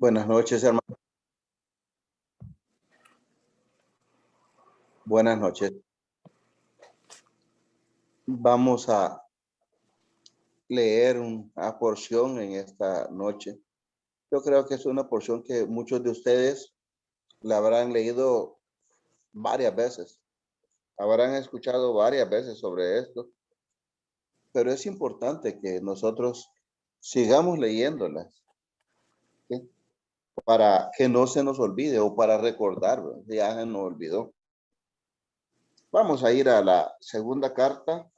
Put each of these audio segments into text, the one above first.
Buenas noches, hermano. Buenas noches. Vamos a leer una porción en esta noche. Yo creo que es una porción que muchos de ustedes la habrán leído varias veces. Habrán escuchado varias veces sobre esto. Pero es importante que nosotros sigamos leyéndolas, ¿sí? Para que no se nos olvide o para recordar, ¿verdad? Ya se nos olvidó. Vamos a ir a la segunda carta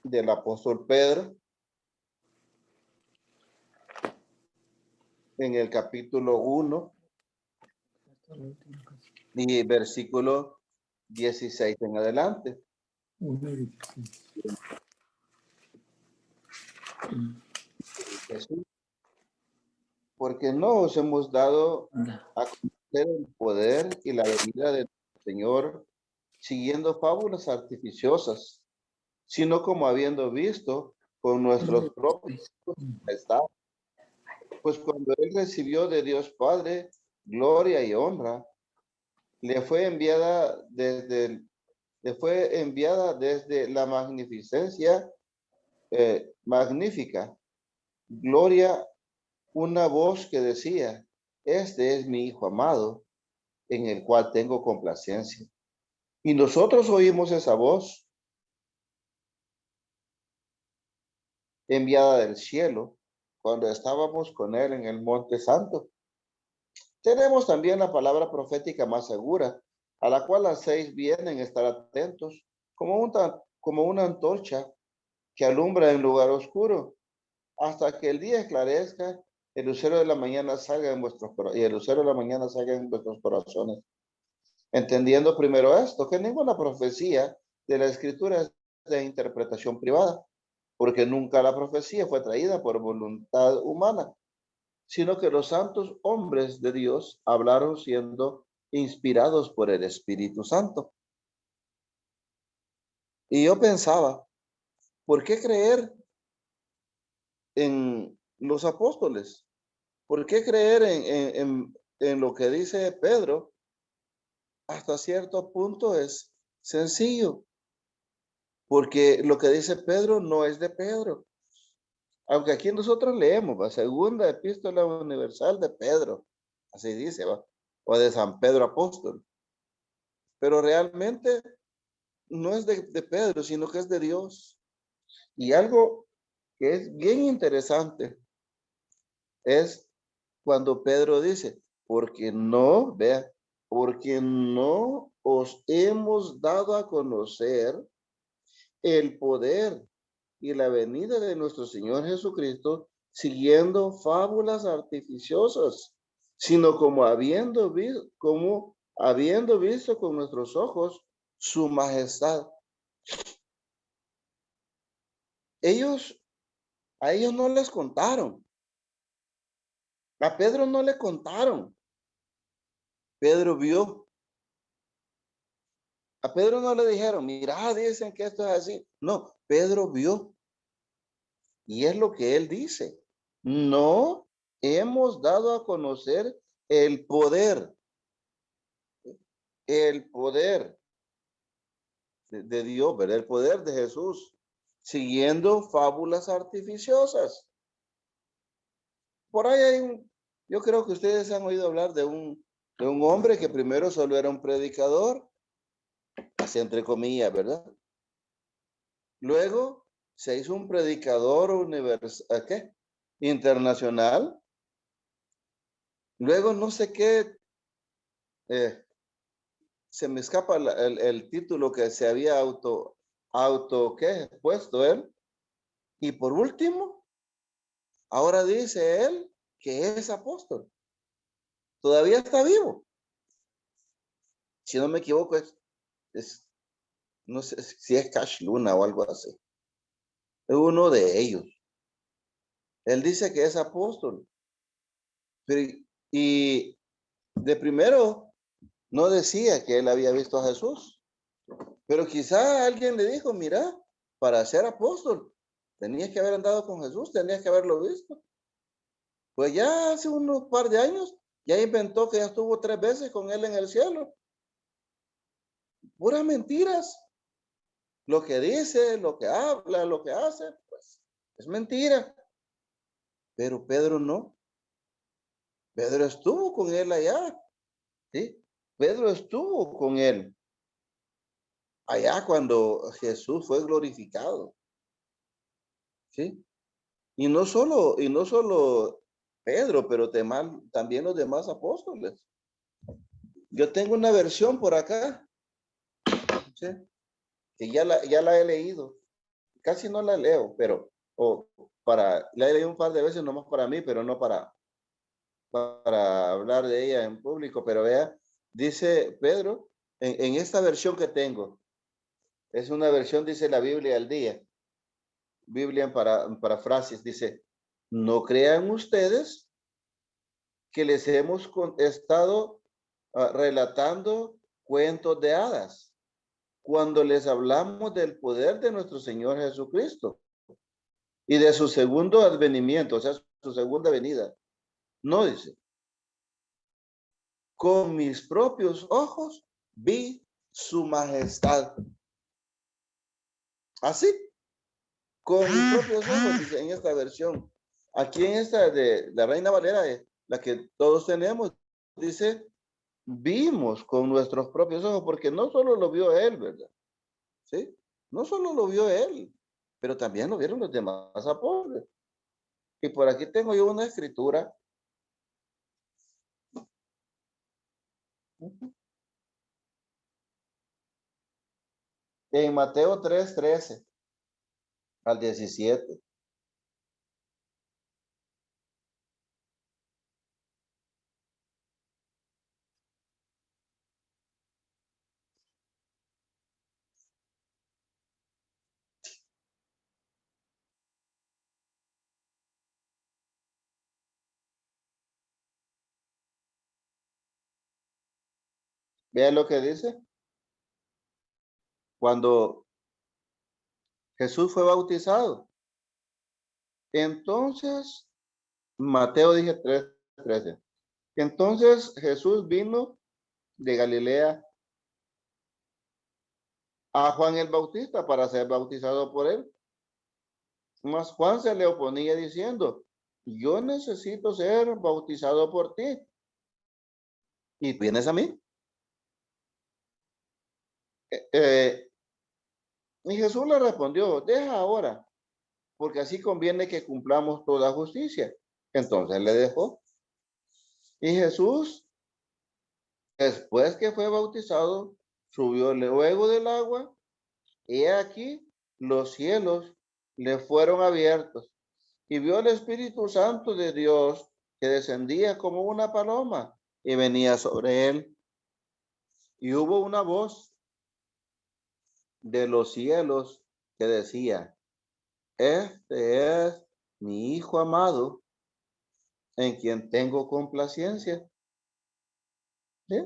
del apóstol Pedro, en el capítulo 1 y versículo 16 en adelante. Jesús, porque no os hemos dado a conocer el poder y la venida del Señor siguiendo fábulas artificiosas, sino como habiendo visto con nuestros propios estados. Pues cuando él recibió de Dios Padre gloria y honra, le fue enviada desde la magnificencia magnífica gloria, una voz que decía: este es mi hijo amado, en el cual tengo complacencia. Y nosotros oímos esa voz enviada del cielo cuando estábamos con él en el monte santo. Tenemos también la palabra profética más segura, a la cual hacéis bien en estar atentos, como una antorcha que alumbra en lugar oscuro, hasta que el día esclarezca, el lucero de la mañana salga en vuestros corazones. Entendiendo primero esto, que ninguna profecía de la escritura es de interpretación privada, porque nunca la profecía fue traída por voluntad humana, sino que los santos hombres de Dios hablaron siendo inspirados por el Espíritu Santo. Y yo pensaba, ¿por qué creer en los apóstoles? ¿Por qué creer en lo que dice Pedro? Hasta cierto punto es sencillo, porque lo que dice Pedro no es de Pedro. Aunque aquí nosotros leemos, ¿va? Segunda epístola universal de Pedro, así dice, ¿va? O de San Pedro apóstol. Pero realmente no es de Pedro, sino que es de Dios. Y algo que es bien interesante es cuando Pedro dice, porque no os hemos dado a conocer el poder y la venida de nuestro Señor Jesucristo siguiendo fábulas artificiosas, sino como habiendo visto con nuestros ojos su majestad. A ellos no les contaron. A Pedro no le contaron. Pedro vio. A Pedro no le dijeron, mira, dicen que esto es así. No, Pedro vio. Y es lo que él dice. No hemos dado a conocer el poder de Dios, ¿verdad? El poder de Jesús, siguiendo fábulas artificiosas. Por ahí yo creo que ustedes han oído hablar de un hombre que primero solo era un predicador, así entre comillas, ¿verdad? Luego se hizo un predicador internacional. Luego no sé qué, se me escapa el título que se había puesto él. Y por último, ahora dice él que es apóstol. Todavía está vivo. Si no me equivoco, no sé si es Cash Luna o algo así. Es uno de ellos. Él dice que es apóstol. Y de primero no decía que él había visto a Jesús. Pero quizá alguien le dijo, mira, para ser apóstol, tenías que haber andado con Jesús, tenías que haberlo visto. Pues ya hace unos par de años, ya inventó que ya estuvo 3 veces con él en el cielo. Puras mentiras. Lo que dice, lo que habla, lo que hace, pues es mentira. Pero Pedro no. Pedro estuvo con él allá. ¿Sí? Pedro estuvo con él allá cuando Jesús fue glorificado. ¿Sí? Y no solo Pedro, pero también los demás apóstoles. Yo tengo una versión por acá, ¿sí? Que ya la he leído. Casi no la leo, pero la he leído un par de veces nomás para mí, pero no para hablar de ella en público. Pero vea, dice Pedro, en esta versión que tengo, es una versión, dice la Biblia al día. Biblia en parafrases, dice, no crean ustedes que les hemos estado relatando cuentos de hadas cuando les hablamos del poder de nuestro Señor Jesucristo y de su segundo advenimiento, o sea, su segunda venida. No dice, con mis propios ojos vi su majestad. Así, con mis propios ojos, dice en esta versión. Aquí en esta de la Reina Valera, la que todos tenemos, dice, vimos con nuestros propios ojos, porque no solo lo vio él, ¿verdad? ¿Sí? No solo lo vio él, pero también lo vieron los demás apóstoles. Y por aquí tengo yo una escritura. En Mateo 3:13 al 17. Vean lo que dice. Cuando Jesús fue bautizado. Entonces, Mateo dije 3:13. Entonces Jesús vino de Galilea a Juan el Bautista para ser bautizado por él. Mas Juan se le oponía diciendo, yo necesito ser bautizado por ti. ¿Y vienes a mí? Eh, y Jesús le respondió, deja ahora, porque así conviene que cumplamos toda justicia. Entonces le dejó. Y Jesús, después que fue bautizado, subió luego del agua, y aquí los cielos le fueron abiertos, y vio el Espíritu Santo de Dios que descendía como una paloma y venía sobre él. Y hubo una voz de los cielos que decía, este es mi Hijo amado, en quien tengo complacencia. ¿Sí?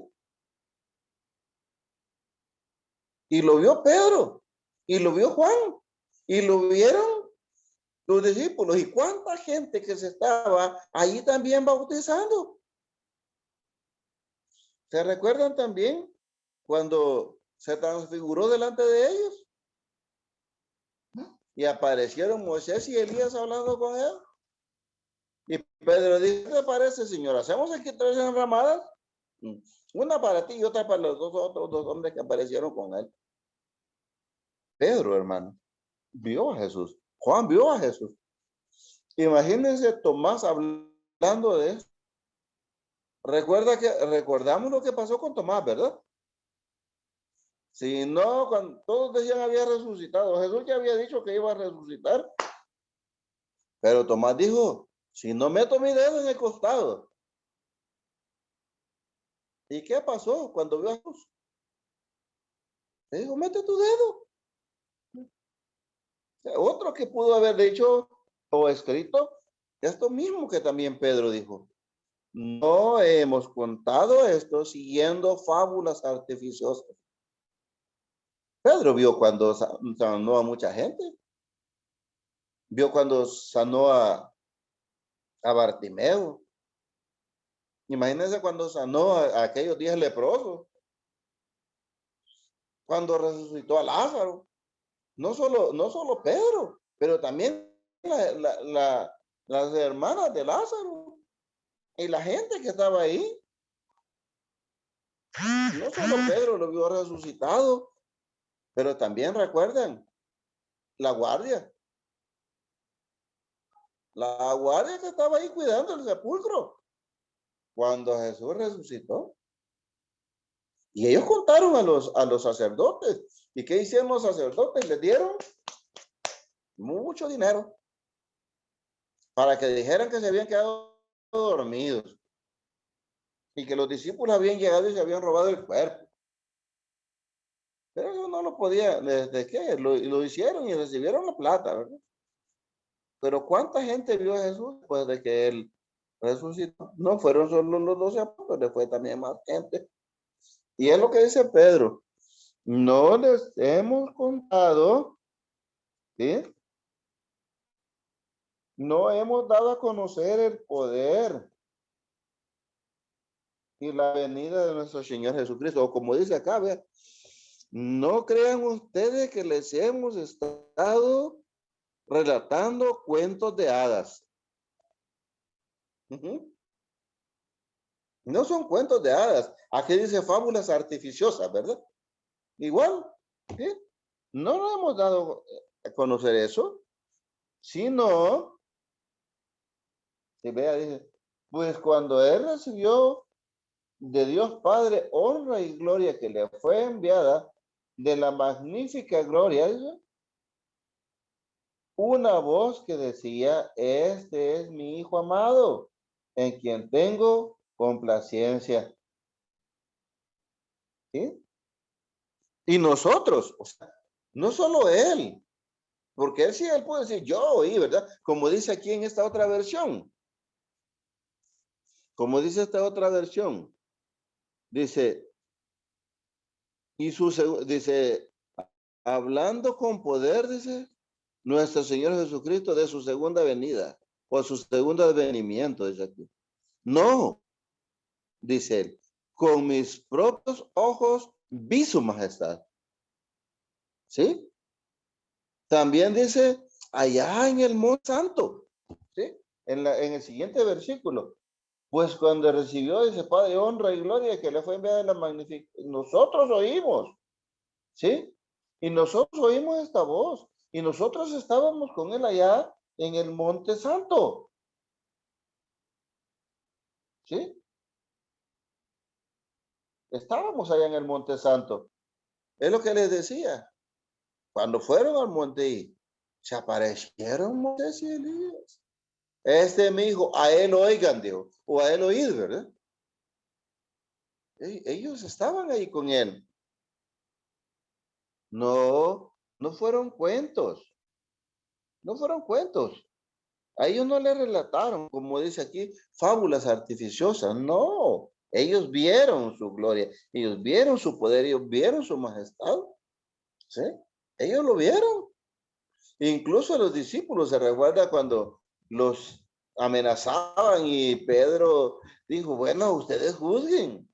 Y lo vio Pedro, y lo vio Juan, y lo vieron los discípulos, y cuánta gente que se estaba allí también bautizando. ¿Se recuerdan también cuando se transfiguró delante de ellos? Y aparecieron Moisés y Elías hablando con él. Y Pedro dice, ¿qué te parece, Señor? ¿Hacemos aquí 3 enramadas? Una para ti y otra para los otros 2 hombres que aparecieron con él. Pedro, hermano, vio a Jesús. Juan vio a Jesús. Imagínense Tomás hablando de eso. Recordamos lo que pasó con Tomás, ¿verdad? Si no, cuando todos decían había resucitado, Jesús ya había dicho que iba a resucitar. Pero Tomás dijo, si no meto mi dedo en el costado. ¿Y qué pasó cuando vio a Jesús? Le dijo, mete tu dedo. Otro que pudo haber dicho o escrito, esto mismo que también Pedro dijo. No hemos contado esto siguiendo fábulas artificiosas. Pedro vio cuando sanó a mucha gente. Vio cuando sanó a Bartimeo. Imagínense cuando sanó a aquellos 10 leprosos, cuando resucitó a Lázaro. No solo Pedro, pero también las hermanas de Lázaro y la gente que estaba ahí. No solo Pedro lo vio resucitado, pero también recuerden la guardia. La guardia que estaba ahí cuidando el sepulcro cuando Jesús resucitó. Y ellos contaron a los sacerdotes. ¿Y qué hicieron los sacerdotes? Les dieron mucho dinero para que dijeran que se habían quedado dormidos y que los discípulos habían llegado y se habían robado el cuerpo. Pero eso no lo podía, ¿de qué? Lo hicieron y recibieron la plata, ¿verdad? Pero ¿cuánta gente vio a Jesús después de que él resucitó? No fueron solo los 12 apóstoles, fue también más gente. Y es lo que dice Pedro. No les hemos contado, ¿sí? No hemos dado a conocer el poder y la venida de nuestro Señor Jesucristo. O como dice acá, vea, no crean ustedes que les hemos estado relatando cuentos de hadas. No son cuentos de hadas. Aquí dice fábulas artificiosas, ¿verdad? Igual, ¿sí? No nos hemos dado a conocer eso, sino, si vea, dice, pues cuando él recibió de Dios Padre honra y gloria que le fue enviada de la magnífica gloria, dice, una voz que decía, este es mi hijo amado, en quien tengo complacencia. ¿Sí? Y nosotros, o sea, no solo él, porque él sí, él puede decir, yo oí, ¿verdad? Como dice aquí en esta otra versión. Como dice esta otra versión. Dice, dice, hablando con poder, dice, nuestro Señor Jesucristo de su segunda venida, o su segundo advenimiento, dice aquí. No, dice él, con mis propios ojos vi su majestad. ¿Sí? También dice, allá en el monte santo, ¿sí? En el siguiente versículo, pues cuando recibió ese Padre honra y gloria que le fue enviada la magnífica, nosotros oímos, ¿sí? Y nosotros oímos esta voz, y nosotros estábamos con él allá en el monte santo, ¿sí? Estábamos allá en el monte santo. Es lo que les decía. Cuando fueron al monte y se aparecieron Moisés y Elías. Este mi hijo, a él oigan, dijo, o a él oír, ¿verdad? Ellos estaban ahí con él. No, no fueron cuentos. No fueron cuentos. A ellos no le relataron, como dice aquí, fábulas artificiosas. No, ellos vieron su gloria, ellos vieron su poder, ellos vieron su majestad. ¿Sí? Ellos lo vieron. Incluso los discípulos se recuerda cuando los amenazaban y Pedro dijo, bueno, ustedes juzguen.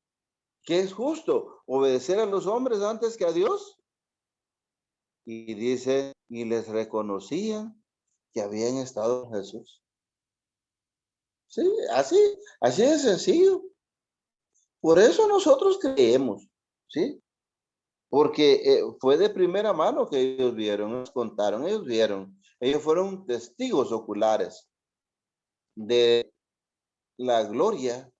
¿Qué es justo? ¿Obedecer a los hombres antes que a Dios? Y dice, y les reconocían que habían estado con Jesús. Sí, así de sencillo. Por eso nosotros creemos, ¿sí? Porque fue de primera mano que ellos vieron, nos contaron, ellos vieron. Ellos fueron testigos oculares de la gloria,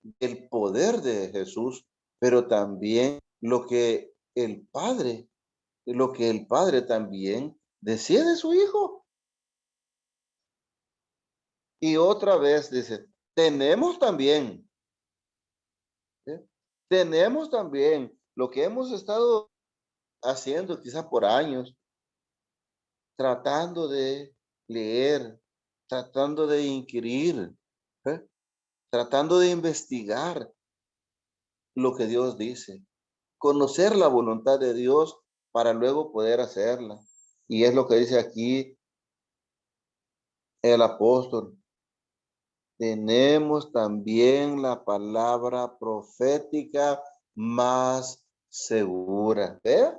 del poder de Jesús, pero también lo que el Padre también decía de su Hijo. Y otra vez dice, tenemos también, ¿sí? Tenemos también lo que hemos estado haciendo quizás por años, tratando de leer, tratando de inquirir, ¿eh? Tratando de investigar lo que Dios dice, conocer la voluntad de Dios para luego poder hacerla. Y es lo que dice aquí el apóstol. tenemos también la palabra profética más segura. ¿Ve?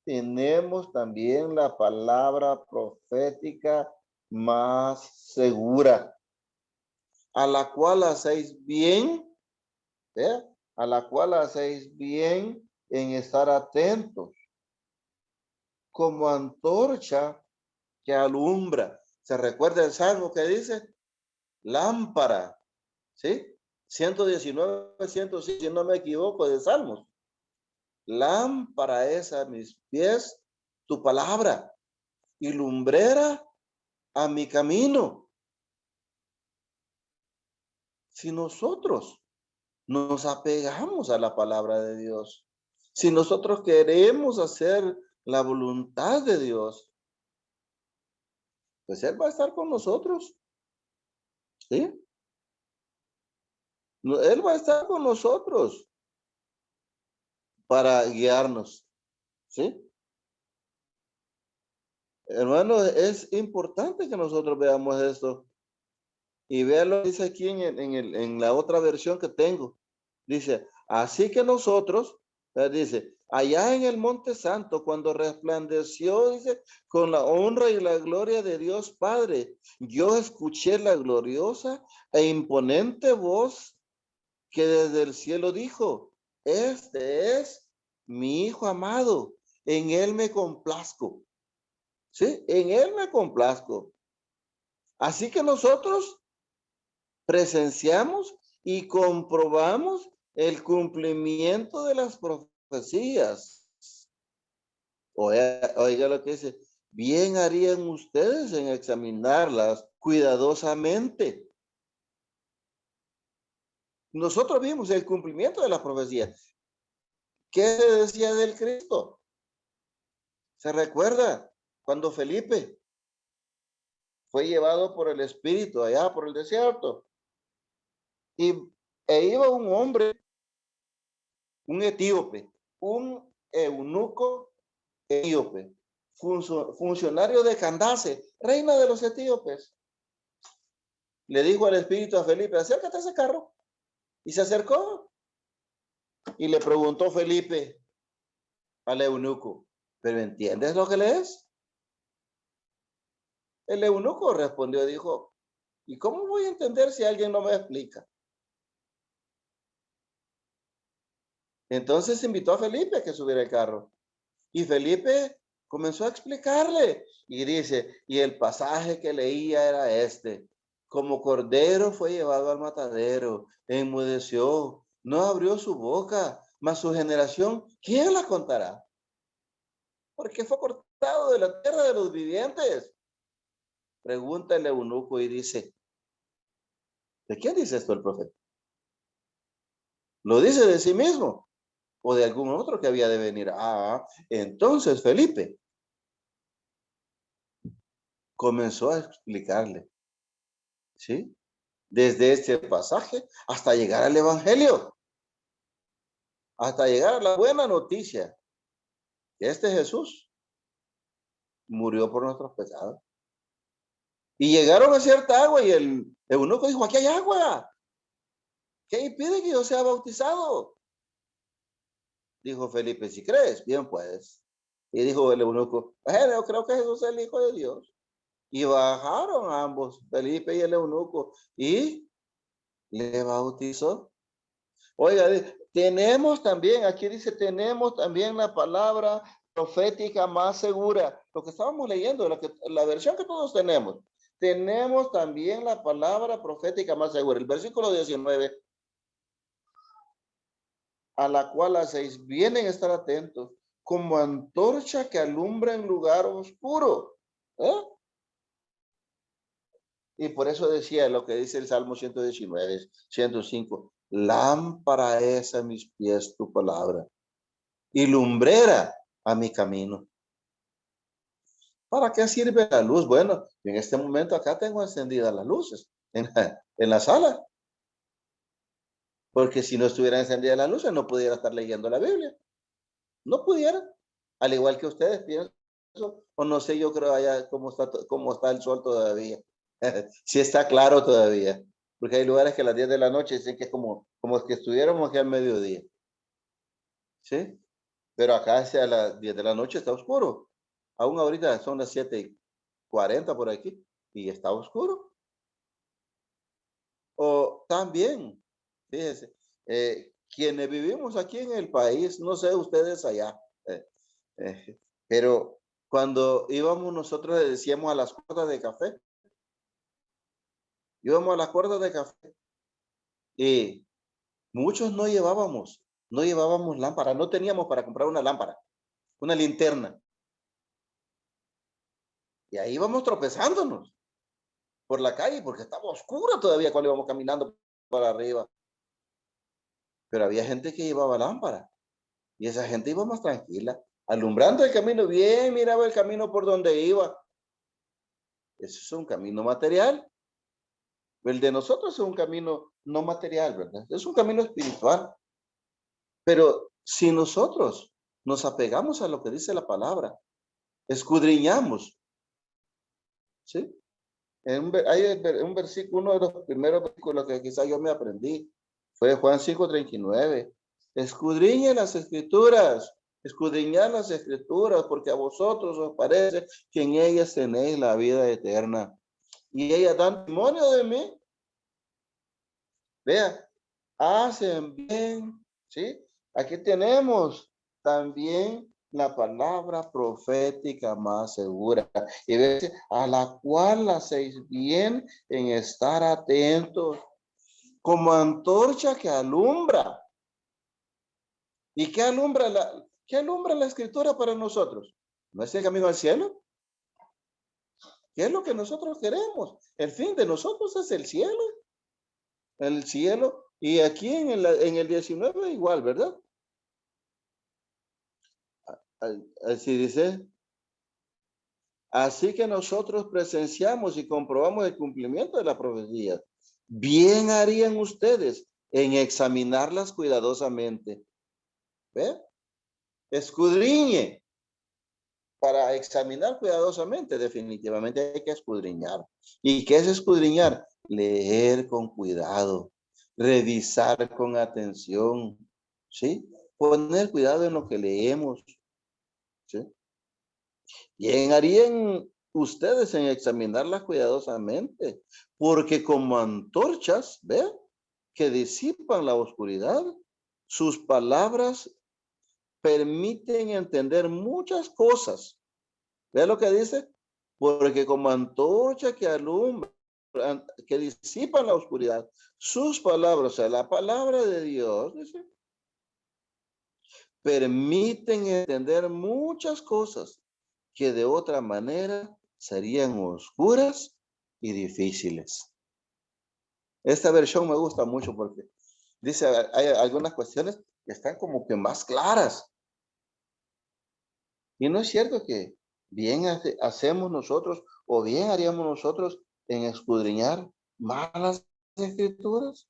Tenemos también la palabra profética más segura, a la cual hacéis bien, ¿ve? A la cual hacéis bien en estar atentos, como antorcha que alumbra. ¿Se recuerda el salmo que dice? Lámpara, ¿sí? 119, 106, si no me equivoco, de Salmos. Lámpara es a mis pies tu palabra y lumbrera a mi camino. Si nosotros nos apegamos a la palabra de Dios, si nosotros queremos hacer la voluntad de Dios, pues Él va a estar con nosotros, ¿sí? Él va a estar con nosotros para guiarnos, ¿sí? Hermano, es importante que nosotros veamos esto. Y vean lo que dice aquí en la otra versión que tengo. Dice, así que nosotros, dice, allá en el Monte Santo, cuando resplandeció, dice, con la honra y la gloria de Dios Padre, yo escuché la gloriosa e imponente voz que desde el cielo dijo, este es mi Hijo amado, en él me complazco. ¿Sí? En él me complazco. Así que nosotros presenciamos y comprobamos el cumplimiento de las profecías. Oiga lo que dice, bien harían ustedes en examinarlas cuidadosamente. Nosotros vimos el cumplimiento de las profecías. ¿Qué se decía del Cristo? ¿Se recuerda cuando Felipe fue llevado por el Espíritu allá por el desierto? E iba un hombre, un etíope, un eunuco etíope, funcionario de Candace, reina de los etíopes. Le dijo al espíritu a Felipe, acércate a ese carro. Y se acercó. Y le preguntó Felipe al eunuco, ¿pero entiendes lo que lees? El eunuco respondió y dijo, ¿y cómo voy a entender si alguien no me explica? Entonces invitó a Felipe a que subiera el carro. Y Felipe comenzó a explicarle. Y dice, y el pasaje que leía era este. Como cordero fue llevado al matadero, enmudeció, no abrió su boca, mas su generación, ¿quién la contará? Porque fue cortado de la tierra de los vivientes. Pregunta el eunuco y dice, ¿de quién dice esto el profeta? ¿Lo dice de sí mismo o de algún otro que había de venir? Entonces Felipe comenzó a explicarle, ¿sí? Desde este pasaje hasta llegar al evangelio, hasta llegar a la buena noticia. Este Jesús murió por nuestros pecados. Y llegaron a cierta agua y el eunuco dijo, aquí hay agua. ¿Qué impide que yo sea bautizado? Dijo Felipe, si crees, bien puedes. Y dijo el eunuco, yo creo que Jesús es el Hijo de Dios. Y bajaron ambos, Felipe y el eunuco, y le bautizó. Oiga, tenemos también, aquí dice, tenemos también la palabra profética más segura. Lo que estábamos leyendo, la versión que todos tenemos. Tenemos también la palabra profética más segura. El versículo 19, a la cual hacéis bien en estar atentos, como antorcha que alumbra en lugar oscuro. ¿Eh? Y por eso decía lo que dice el Salmo 119, 105. Lámpara es a mis pies tu palabra y lumbrera a mi camino. ¿Para qué sirve la luz? Bueno, en este momento acá tengo encendidas las luces en la sala. Porque si no estuvieran encendidas las luces, no pudiera estar leyendo la Biblia. No pudiera. Al igual que ustedes pienso, o no sé, yo creo allá cómo está el sol todavía. Sí está claro todavía, porque hay lugares que a las 10 de la noche dicen que es como que estuviéramos aquí al mediodía, ¿sí? Pero acá hacia las 10 de la noche está oscuro. Aún ahorita son las 7:40 por aquí y está oscuro. O también, fíjese, quienes vivimos aquí en el país, no sé ustedes allá, eh, pero cuando íbamos nosotros le decíamos a las cuerdas de café, íbamos a las cuerdas de café y muchos no llevábamos lámpara, no teníamos para comprar una lámpara, una linterna. Y ahí íbamos tropezándonos por la calle porque estaba oscura todavía cuando íbamos caminando para arriba. Pero había gente que llevaba lámpara y esa gente iba más tranquila, alumbrando el camino, bien miraba el camino por donde iba. Eso es un camino material. El de nosotros es un camino no material, ¿verdad? Es un camino espiritual. Pero si nosotros nos apegamos a lo que dice la palabra, escudriñamos, ¿sí? Hay un versículo, uno de los primeros versículos que quizás yo me aprendí, fue Juan 5:39. Escudriñen las escrituras, escudriñad las escrituras, porque a vosotros os parece que en ellas tenéis la vida eterna. Y ellas dan testimonio de mí. Vea, hacen bien, ¿sí? Aquí tenemos también la palabra profética más segura. Y dice, a la cual hacéis bien en estar atentos, como antorcha que alumbra. ¿Y qué alumbra la escritura para nosotros? ¿No es el camino al cielo? ¿Qué es lo que nosotros queremos? El fin de nosotros es el cielo. El cielo. Y aquí en el 19 igual, ¿verdad? Así dice. Así que nosotros presenciamos y comprobamos el cumplimiento de la profecía. Bien harían ustedes en examinarlas cuidadosamente. ¿Ve? Escudriñe. Para examinar cuidadosamente, definitivamente hay que escudriñar. ¿Y qué es escudriñar? Leer con cuidado, revisar con atención, ¿sí? Poner cuidado en lo que leemos, ¿sí? Bien harían ustedes en examinarlas cuidadosamente, porque como antorchas, ¿ve? Que disipan la oscuridad, sus palabras permiten entender muchas cosas. ¿Ve lo que dice? Porque como antorcha que alumbra, que disipan la oscuridad, sus palabras, o sea, la palabra de Dios, dice, permiten entender muchas cosas que de otra manera serían oscuras y difíciles. Esta versión me gusta mucho porque dice, hay algunas cuestiones que están como que más claras. Y no es cierto que bien hacemos nosotros o bien haríamos nosotros en escudriñar malas escrituras.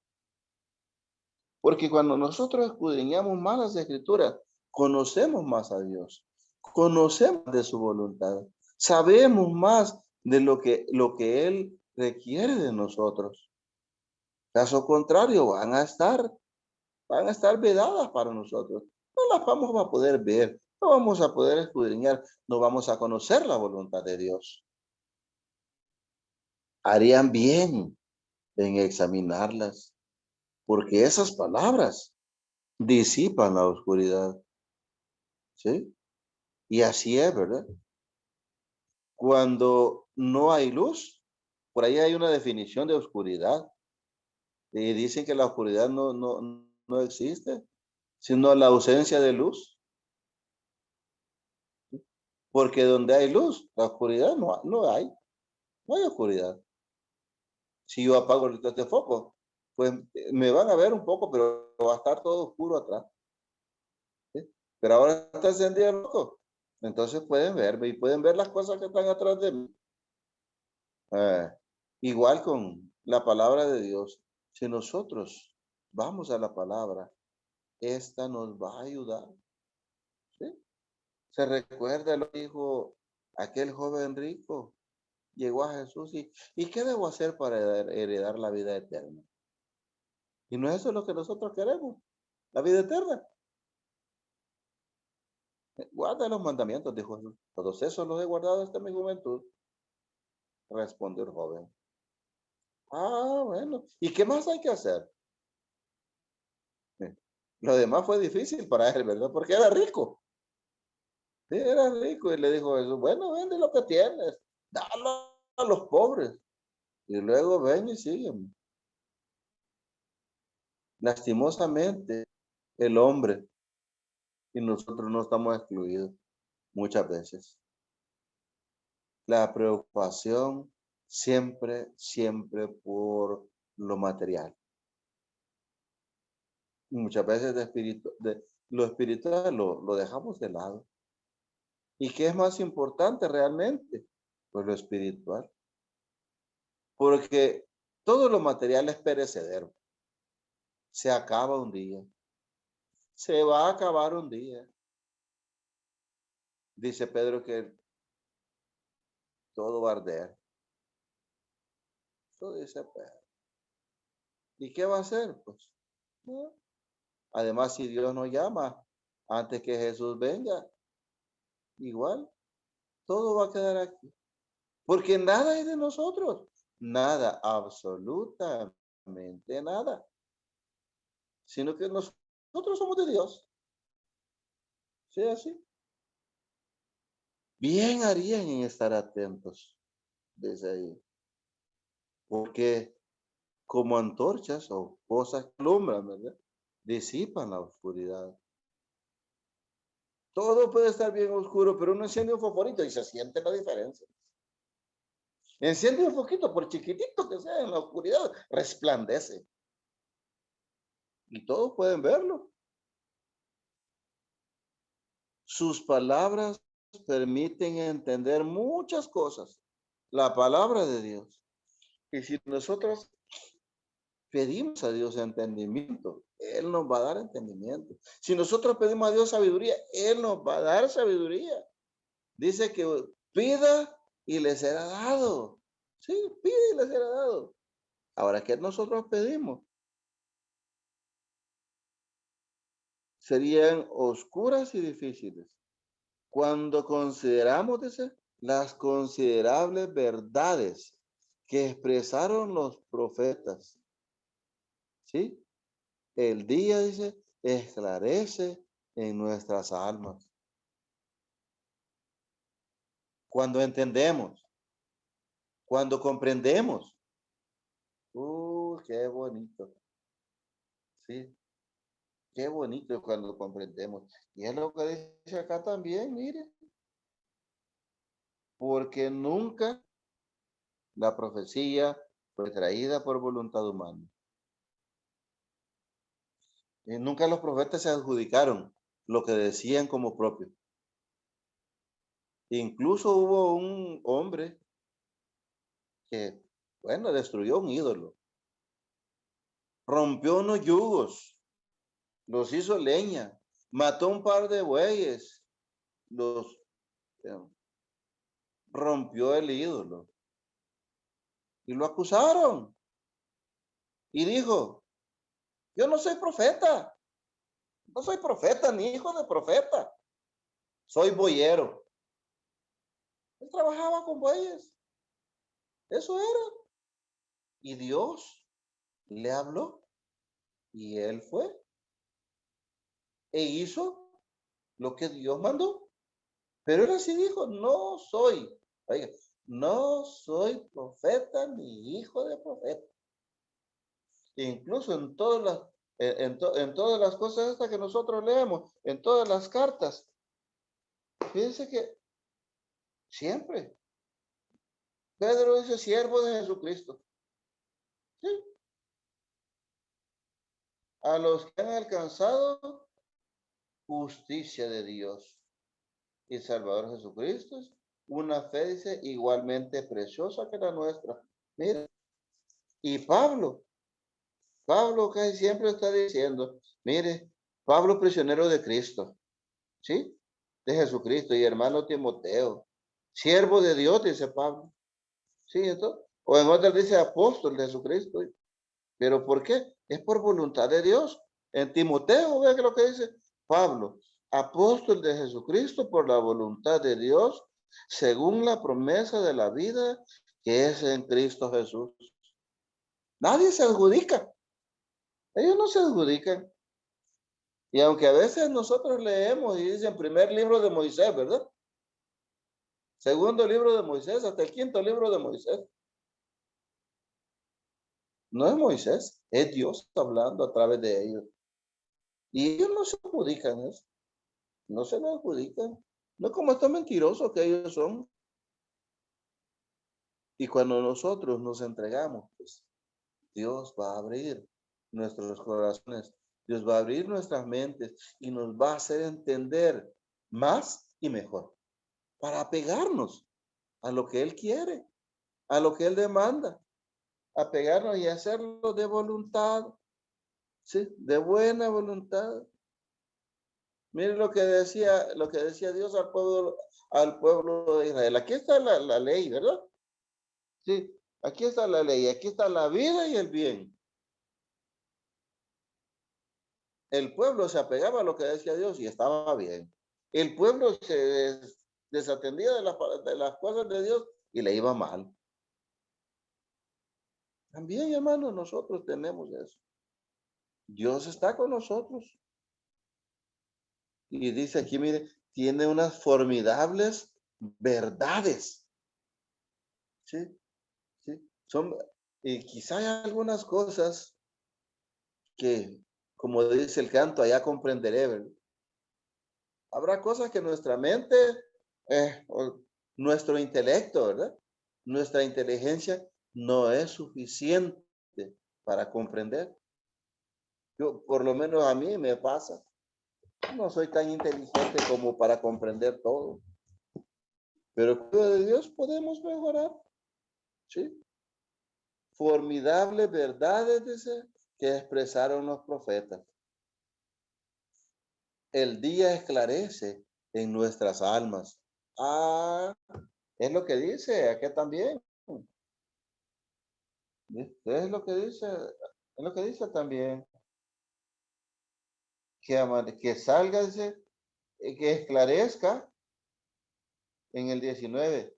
Porque cuando nosotros escudriñamos malas escrituras, conocemos más a Dios, conocemos de su voluntad, sabemos más de lo que Él requiere de nosotros. Caso contrario, van a estar vedadas para nosotros. No las vamos a poder ver, no vamos a poder escudriñar, no vamos a conocer la voluntad de Dios. Harían bien en examinarlas, porque esas palabras disipan la oscuridad, ¿sí? Y así es, ¿verdad? Cuando no hay luz, por ahí hay una definición de oscuridad, y dicen que la oscuridad no existe, sino la ausencia de luz, porque donde hay luz, la oscuridad no hay oscuridad. Si yo apago ahorita este foco, pues me van a ver un poco, pero va a estar todo oscuro atrás, ¿sí? Pero ahora está encendido el foco, entonces pueden verme y pueden ver las cosas que están atrás de mí. Eh, Igual con la palabra de Dios. Si nosotros vamos a la palabra, esta nos va a ayudar, ¿sí? Se recuerda lo que dijo aquel joven rico. llegó a Jesús ¿y qué debo hacer para heredar la vida eterna? Y no es eso lo que nosotros queremos, la vida eterna. Guarda los mandamientos, dijo Jesús. Todos esos los he guardado hasta mi juventud, respondió el joven. Ah, bueno. ¿Y qué más hay que hacer? Lo demás fue difícil para él, ¿verdad? Porque era rico. Sí, era rico. Y le dijo Jesús, bueno, vende lo que tienes, dalo a los pobres. Y luego ven y sígueme. Lastimosamente, el hombre y nosotros no estamos excluidos muchas veces. La preocupación siempre por lo material. Muchas veces lo espiritual lo dejamos de lado. ¿Y qué es más importante realmente? Pues lo espiritual. Porque todo lo material es perecedero. Se acaba un día. Se va a acabar un día. Dice Pedro que todo va a arder. Eso dice Pedro. ¿Y qué va a hacer? Pues, no. Además, si Dios nos llama antes que Jesús venga, igual, todo va a quedar aquí. Porque nada es de nosotros. Nada, absolutamente nada. Sino que nosotros somos de Dios. ¿Sí así? Bien harían en estar atentos desde ahí. Porque como antorchas o cosas que alumbran, ¿verdad? Disipan la oscuridad. Todo puede estar bien oscuro, pero uno enciende un fosforito y se siente la diferencia. Enciende un foquito, por chiquitito que sea en la oscuridad, resplandece. Y todos pueden verlo. Sus palabras permiten entender muchas cosas. La palabra de Dios. Y si nosotros pedimos a Dios entendimiento, Él nos va a dar entendimiento. Si nosotros pedimos a Dios sabiduría, Él nos va a dar sabiduría. Dice que pida y le será dado. Sí, pide y le será dado. Ahora, ¿qué nosotros pedimos? Serían oscuras y difíciles. Cuando consideramos, dice, las considerables verdades que expresaron los profetas, ¿sí? El día, dice, esclarece en nuestras almas. Cuando entendemos, cuando comprendemos. Qué bonito. Sí, qué bonito cuando comprendemos. Y es lo que dice acá también, mire, porque nunca la profecía fue traída por voluntad humana. Y nunca los profetas se adjudicaron lo que decían como propio. Incluso hubo un hombre que, bueno, destruyó un ídolo, rompió unos yugos, los hizo leña, mató un par de bueyes, los eh, rompió el ídolo y lo acusaron y dijo, yo no soy profeta, no soy profeta ni hijo de profeta, soy boyero. Él trabajaba con bueyes, eso era. Y Dios le habló y él fue e hizo lo que Dios mandó. Pero él así dijo, no soy, oiga, no soy profeta ni hijo de profeta. Incluso en todas las, en todas las cosas estas que nosotros leemos, en todas las cartas, fíjense que siempre Pedro dice siervo de Jesucristo. ¿Sí? A los que han alcanzado justicia de Dios y Salvador Jesucristo, una fe, dice, igualmente preciosa que la nuestra. Mira, y Pablo casi siempre está diciendo, mire, Pablo prisionero de Cristo, ¿sí? De Jesucristo y hermano Timoteo, siervo de Dios, dice Pablo. Sí, entonces, o en otras dice apóstol de Jesucristo. ¿Pero por qué? Es por voluntad de Dios. En Timoteo, vea que lo que dice Pablo, apóstol de Jesucristo por la voluntad de Dios, según la promesa de la vida que es en Cristo Jesús. Nadie se adjudica. Ellos no se adjudican. Y aunque a veces nosotros leemos y dicen primer libro de Moisés, ¿verdad? Segundo libro de Moisés, hasta el quinto libro de Moisés. No es Moisés, es Dios hablando a través de ellos. Y ellos no se adjudican eso. No se lo adjudican. No como estos mentirosos que ellos son. Y cuando nosotros nos entregamos, pues Dios va a abrir nuestros corazones. Dios va a abrir nuestras mentes y nos va a hacer entender más y mejor para apegarnos a lo que Él quiere, a lo que Él demanda, apegarnos y hacerlo de voluntad, ¿sí? De buena voluntad. Mire lo que decía Dios al pueblo de Israel. Aquí está la ley, ¿verdad? Sí, aquí está la ley, aquí está la vida y el bien. El pueblo se apegaba a lo que decía Dios y estaba bien. El pueblo se desatendía de las cosas de Dios y le iba mal. También, hermanos, nosotros tenemos eso. Dios está con nosotros. Y dice aquí, mire, tiene unas formidables verdades. Sí, sí. Y quizá hay algunas cosas que, como dice el canto, allá comprenderé, ¿verdad? Habrá cosas que nuestra mente, o nuestro intelecto, ¿verdad? Nuestra inteligencia no es suficiente para comprender. Yo, por lo menos a mí me pasa. No soy tan inteligente como para comprender todo. Pero con de Dios podemos mejorar. ¿Sí? Formidables verdades, dice, que expresaron los profetas. El día esclarece en nuestras almas. Ah, es lo que dice, aquí también. Es lo que dice, es lo que dice también. Que salga, dice, que esclarezca en el 19,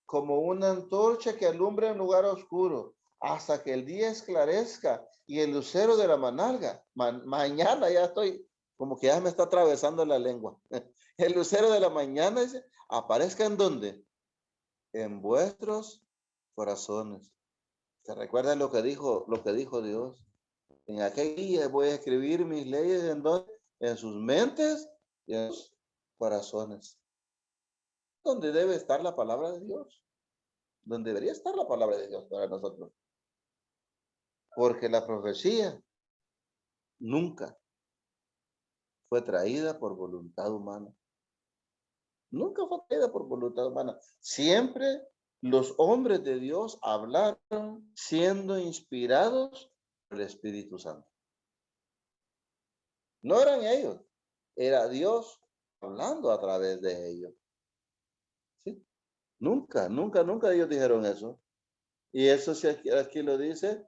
como una antorcha que alumbra en lugar oscuro, hasta que el día esclarezca y el lucero de la mañana ya estoy, como que ya me está atravesando la lengua. El lucero de la mañana dice, aparezca en donde, en vuestros corazones. ¿Se recuerdan lo que dijo Dios? En aquel día voy a escribir mis leyes en donde, en sus mentes y en sus corazones. Donde debe estar la palabra de Dios. Donde debería estar la palabra de Dios para nosotros. Porque la profecía nunca fue traída por voluntad humana. Nunca fue traída por voluntad humana. Siempre los hombres de Dios hablaron siendo inspirados por el Espíritu Santo. No eran ellos, era Dios hablando a través de ellos. ¿Sí? Nunca, nunca, nunca ellos dijeron eso. Y eso sí, aquí lo dice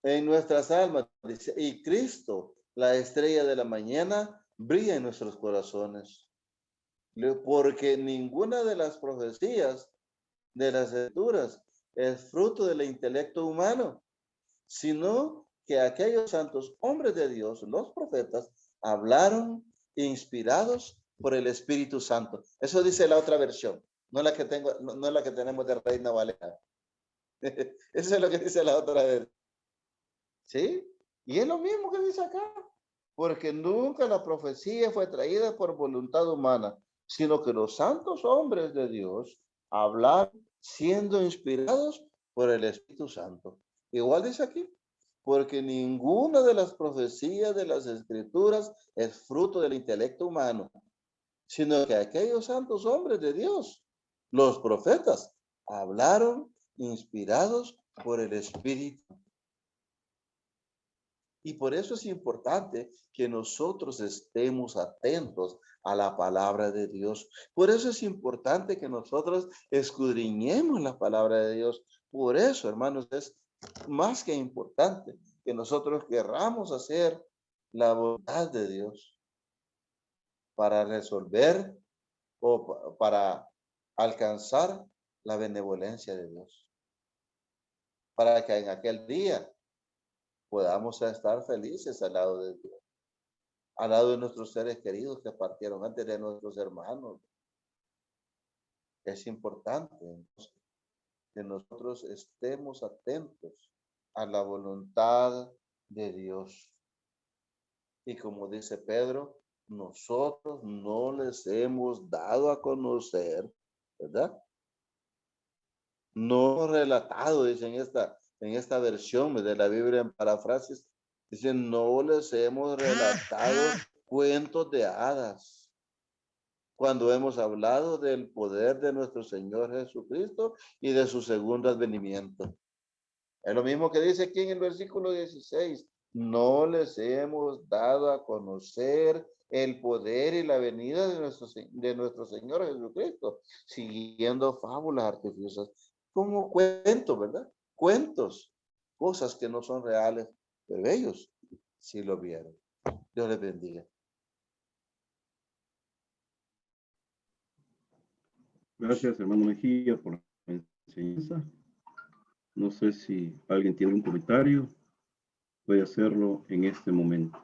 en nuestras almas. Dice, y Cristo, la estrella de la mañana, brilla en nuestros corazones. Porque ninguna de las profecías de las escrituras es fruto del intelecto humano, sino que aquellos santos hombres de Dios, los profetas, hablaron inspirados por el Espíritu Santo. Eso dice la otra versión, no la que tengo, no la que tenemos de Reina Valera. Eso es lo que dice la otra versión. ¿Sí? Y es lo mismo que dice acá, porque nunca la profecía fue traída por voluntad humana, sino que los santos hombres de Dios hablaron siendo inspirados por el Espíritu Santo. Igual dice aquí, porque ninguna de las profecías de las escrituras es fruto del intelecto humano, sino que aquellos santos hombres de Dios, los profetas, hablaron inspirados por el Espíritu. Y por eso es importante que nosotros estemos atentos a la palabra de Dios. Por eso es importante que nosotros escudriñemos la palabra de Dios. Por eso, hermanos, es más que importante que nosotros querramos hacer la voluntad de Dios para resolver o para alcanzar la benevolencia de Dios. Para que en aquel día podamos estar felices al lado de Dios, al lado de nuestros seres queridos que partieron antes, de nuestros hermanos. Es importante entonces, que nosotros estemos atentos a la voluntad de Dios. Y como dice Pedro, nosotros no les hemos dado a conocer, ¿verdad? No relatado, dice en esta versión de la Biblia en paráfrasis, dice, no les hemos relatado cuentos de hadas cuando hemos hablado del poder de nuestro Señor Jesucristo y de su segundo advenimiento. Es lo mismo que dice aquí en el versículo 16. No les hemos dado a conocer el poder y la venida de nuestro Señor Jesucristo, siguiendo fábulas artificiosas, como cuentos, ¿verdad? Cuentos, cosas que no son reales, pero ellos sí lo vieron. Dios les bendiga. Gracias, hermano Mejía, por la enseñanza. No sé si alguien tiene un comentario, puede hacerlo en este momento.